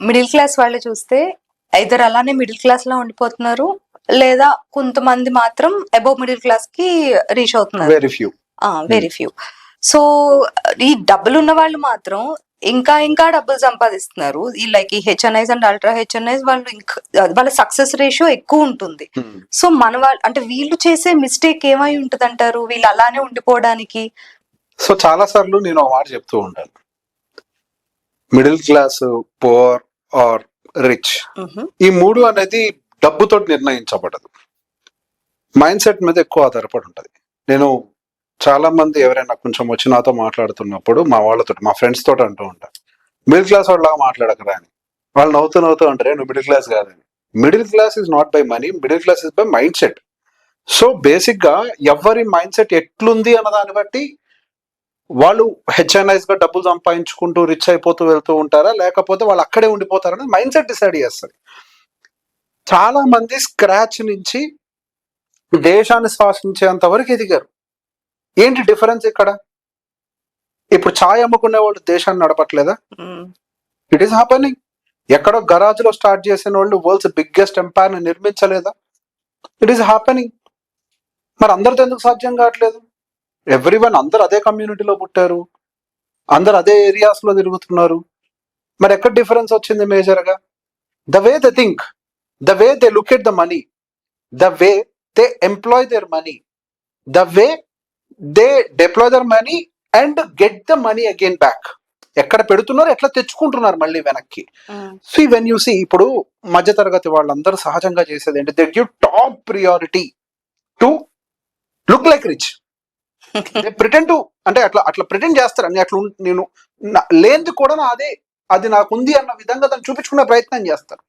Middle class వాళ్ళు చూస్తే either అలానే మిడిల్ క్లాస్ లో ఉండిపోతున్నారు, లేదా కొంతమంది మాత్రం అబౌవ్ మిడిల్ క్లాస్ కి రీచ్ అవుతున్నారు. Very few. Very few. So ఈ డబ్బులు ఉన్న వాళ్ళు మాత్రం ఇంకా ఇంకా డబ్బులు సంపాదిస్తున్నారు. ఈ లైక్ ఈ హెచ్ఎన్ఐస్ అండ్ అల్ట్రా హెచ్ఎన్ఐస్ వాళ్ళు ఇంకా వాళ్ళ సక్సెస్ రేషియో ఎక్కువ ఉంటుంది. సో మన వాళ్ళు అంటే వీళ్ళు చేసే మిస్టేక్ ఏమై ఉంటది అంటారు వీళ్ళు అలానే ఉండిపోవడానికి? సో చాలా సార్లు నేను ఒక మాట చెప్తూ ఉంటాను, middle class, poor or rich, ఈ మూడు అనేది డబ్బుతో నిర్ణయించబడదు, మైండ్ సెట్ మీద ఎక్కువ ఆధారపడి ఉంటది. నేను చాలా మంది ఎవరైనా కొంచెం వచ్చి నాతో మాట్లాడుతున్నప్పుడు మా వాళ్ళతో, మా ఫ్రెండ్స్ తోటి అంటూ ఉంటాను, మిడిల్ క్లాస్ వాళ్ళలాగా మాట్లాడకరా అని. వాళ్ళు నవ్వుతూ అంటారే నువ్వు మిడిల్ క్లాస్ కాదని. Middle class is not by money, middle class is by mind set. So basic గా ఎవరి మైండ్ సెట్ ఎట్లుంది అన్న దాన్ని బట్టి వాళ్ళు హెచ్ఎన్ఐస్ గా డబ్బులు సంపాదించుకుంటూ రిచ్ అయిపోతూ వెళ్తూ ఉంటారా, లేకపోతే వాళ్ళు అక్కడే ఉండిపోతారని మైండ్ సెట్ డిసైడ్ చేస్తుంది. చాలా మంది స్క్రాచ్ నుంచి దేశాన్ని శాసించేంత వరకు ఎదిగారు. ఏంటి డిఫరెన్స్ ఇక్కడ? ఇప్పుడు ఛాయ్ అమ్ముకునే వాళ్ళు దేశాన్ని నడపట్లేదా? It is happening. ఎక్కడో గరాజ్ లో స్టార్ట్ చేసిన వాళ్ళు వరల్డ్స్ బిగ్గెస్ట్ ఎంపైర్ ని నిర్మించలేదా? It is happening. మరి అందరితో ఎందుకు సాధ్యం కావట్లేదు? ఎవ్రీవన్, అందరు అదే కమ్యూనిటీలో పుట్టారు, అందరు అదే ఏరియాస్ లో తిరుగుతున్నారు, మరి ఎక్కడ డిఫరెన్స్ వచ్చింది మేజర్ గా? The way they think, the way they look at the money, the way they employ their money, the way they deploy their money and get the money again back. ఎక్కడ పెడుతున్నారు, ఎట్లా తెచ్చుకుంటున్నారు మళ్ళీ వెనక్కి. So when you see, ఇప్పుడు మధ్యతరగతి వాళ్ళందరూ సహజంగా చేసేది ఏంటి? They give top priority to look like rich. Pretend to, అంటే అట్లా ప్రిటెండ్ చేస్తారు. అని అట్లా నేను లేనిది కూడా అదే, అది నాకుంది అన్న విధంగా దాన్ని చూపించుకునే ప్రయత్నం చేస్తారు.